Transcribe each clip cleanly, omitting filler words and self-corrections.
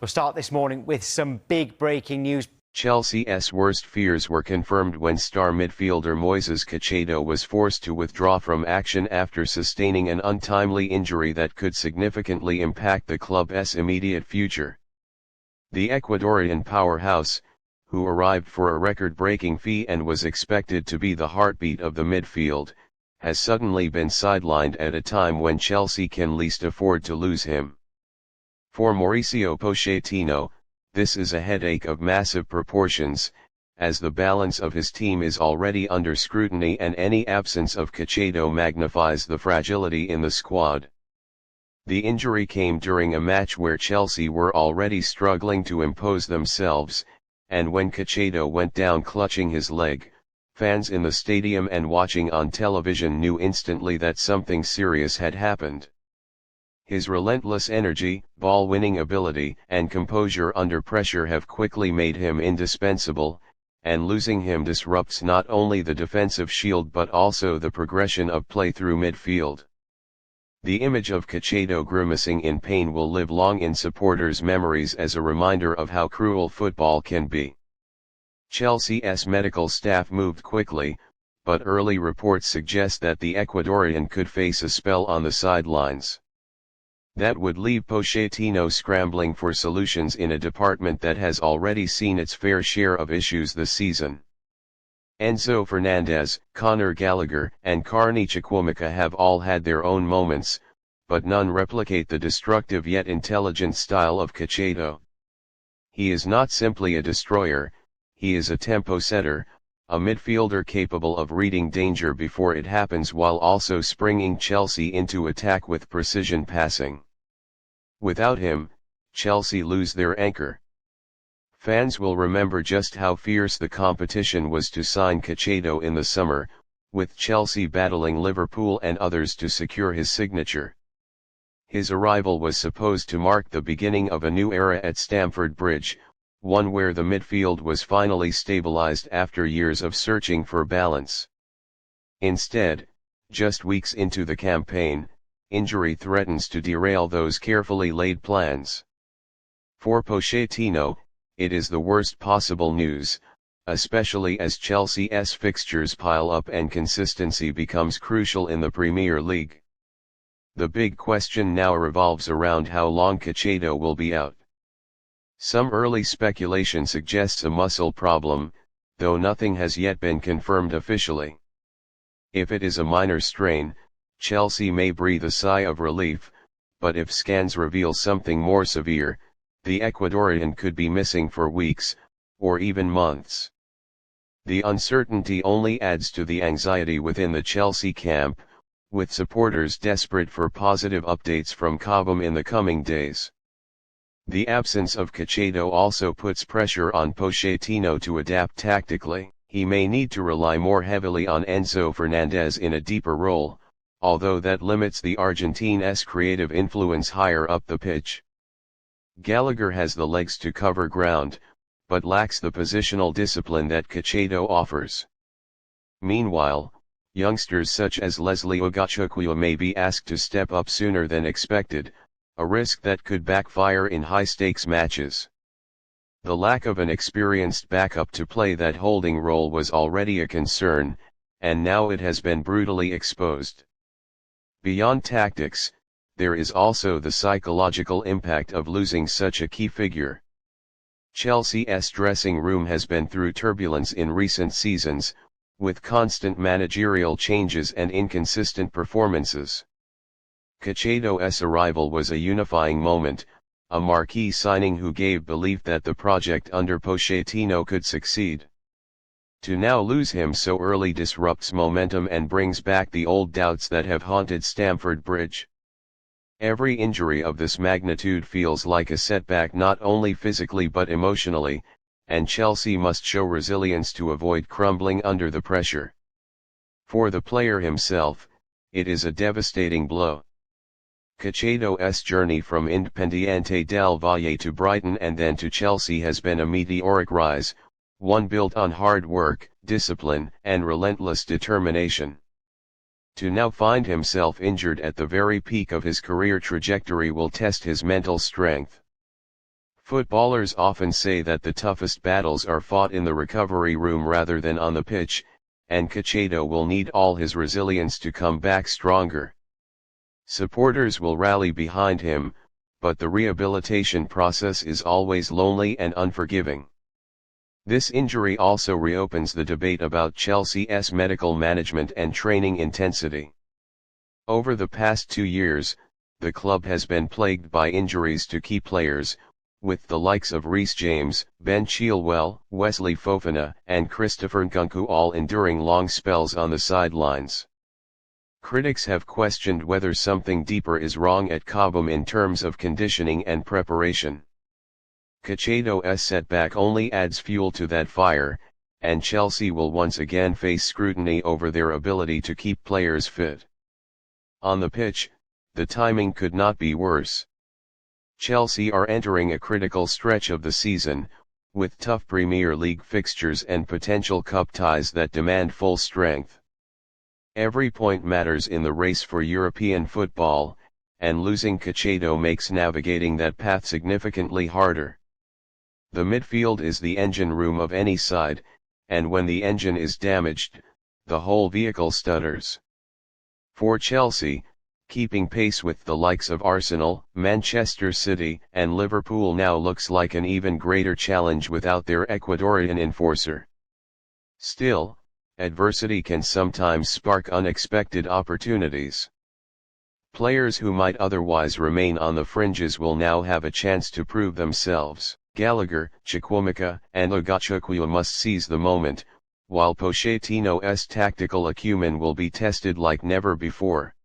We'll start this morning with some big breaking news. Chelsea's worst fears were confirmed when star midfielder Moises Caicedo was forced to withdraw from action after sustaining an untimely injury that could significantly impact the club's immediate future. The Ecuadorian powerhouse, who arrived for a record-breaking fee and was expected to be the heartbeat of the midfield, has suddenly been sidelined at a time when Chelsea can least afford to lose him. For Mauricio Pochettino, this is a headache of massive proportions, as the balance of his team is already under scrutiny and any absence of Caicedo magnifies the fragility in the squad. The injury came during a match where Chelsea were already struggling to impose themselves, and when Caicedo went down clutching his leg, fans in the stadium and watching on television knew instantly that something serious had happened. His relentless energy, ball-winning ability, and composure under pressure have quickly made him indispensable, and losing him disrupts not only the defensive shield but also the progression of play through midfield. The image of Caicedo grimacing in pain will live long in supporters' memories as a reminder of how cruel football can be. Chelsea's medical staff moved quickly, but early reports suggest that the Ecuadorian could face a spell on the sidelines. That would leave Pochettino scrambling for solutions in a department that has already seen its fair share of issues this season. Enzo Fernández, Conor Gallagher, and Carney Chukwuemeka have all had their own moments, but none replicate the destructive yet intelligent style of Caicedo. He is not simply a destroyer, he is a tempo setter, a midfielder capable of reading danger before it happens while also springing Chelsea into attack with precision passing. Without him, Chelsea lose their anchor. Fans will remember just how fierce the competition was to sign Caicedo in the summer, with Chelsea battling Liverpool and others to secure his signature. His arrival was supposed to mark the beginning of a new era at Stamford Bridge, one where the midfield was finally stabilized after years of searching for balance. Instead, just weeks into the campaign, injury threatens to derail those carefully laid plans. For Pochettino, it is the worst possible news, especially as Chelsea's fixtures pile up and consistency becomes crucial in the Premier League. The big question now revolves around how long Caicedo will be out. Some early speculation suggests a muscle problem, though nothing has yet been confirmed officially. If it is a minor strain, Chelsea may breathe a sigh of relief, but if scans reveal something more severe, the Ecuadorian could be missing for weeks, or even months. The uncertainty only adds to the anxiety within the Chelsea camp, with supporters desperate for positive updates from Cobham in the coming days. The absence of Caicedo also puts pressure on Pochettino to adapt tactically. He may need to rely more heavily on Enzo Fernández in a deeper role, although that limits the Argentine's creative influence higher up the pitch. Gallagher has the legs to cover ground, but lacks the positional discipline that Caicedo offers. Meanwhile, youngsters such as Leslie Ogachukwu may be asked to step up sooner than expected, a risk that could backfire in high-stakes matches. The lack of an experienced backup to play that holding role was already a concern, and now it has been brutally exposed. Beyond tactics, there is also the psychological impact of losing such a key figure. Chelsea's dressing room has been through turbulence in recent seasons, with constant managerial changes and inconsistent performances. Caicedo's arrival was a unifying moment, a marquee signing who gave belief that the project under Pochettino could succeed. To now lose him so early disrupts momentum and brings back the old doubts that have haunted Stamford Bridge. Every injury of this magnitude feels like a setback not only physically but emotionally, and Chelsea must show resilience to avoid crumbling under the pressure. For the player himself, it is a devastating blow. Caicedo's journey from Independiente del Valle to Brighton and then to Chelsea has been a meteoric rise, one built on hard work, discipline, and relentless determination. To now find himself injured at the very peak of his career trajectory will test his mental strength. Footballers often say that the toughest battles are fought in the recovery room rather than on the pitch, and Caicedo will need all his resilience to come back stronger. Supporters will rally behind him, but the rehabilitation process is always lonely and unforgiving. This injury also reopens the debate about Chelsea's medical management and training intensity. Over the past 2 years, the club has been plagued by injuries to key players, with the likes of Reece James, Ben Chilwell, Wesley Fofana, and Christopher Nkunku all enduring long spells on the sidelines. Critics have questioned whether something deeper is wrong at Cobham in terms of conditioning and preparation. Caicedo's setback only adds fuel to that fire, and Chelsea will once again face scrutiny over their ability to keep players fit. On the pitch, the timing could not be worse. Chelsea are entering a critical stretch of the season, with tough Premier League fixtures and potential cup ties that demand full strength. Every point matters in the race for European football, and losing Caicedo makes navigating that path significantly harder. The midfield is the engine room of any side, and when the engine is damaged, the whole vehicle stutters. For Chelsea, keeping pace with the likes of Arsenal, Manchester City, and Liverpool now looks like an even greater challenge without their Ecuadorian enforcer. Still, adversity can sometimes spark unexpected opportunities. Players who might otherwise remain on the fringes will now have a chance to prove themselves. Gallagher, Chukwuemeka, and Ogachukwu must seize the moment, while Pochettino's tactical acumen will be tested like never before.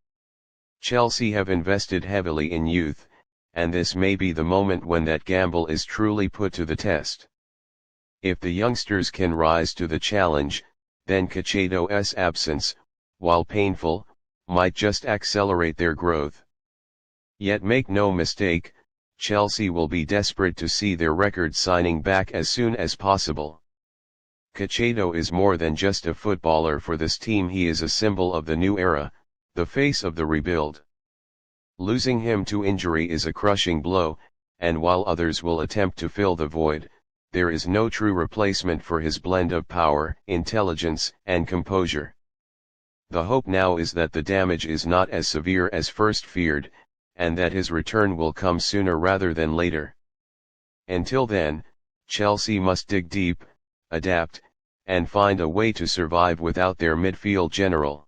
Chelsea have invested heavily in youth, and this may be the moment when that gamble is truly put to the test. If the youngsters can rise to the challenge, then Caicedo's absence, while painful, might just accelerate their growth. Yet make no mistake, Chelsea will be desperate to see their record signing back as soon as possible. Caicedo is more than just a footballer for this team, he is a symbol of the new era, the face of the rebuild. Losing him to injury is a crushing blow, and while others will attempt to fill the void, there is no true replacement for his blend of power, intelligence, and composure. The hope now is that the damage is not as severe as first feared, and that his return will come sooner rather than later. Until then, Chelsea must dig deep, adapt, and find a way to survive without their midfield general.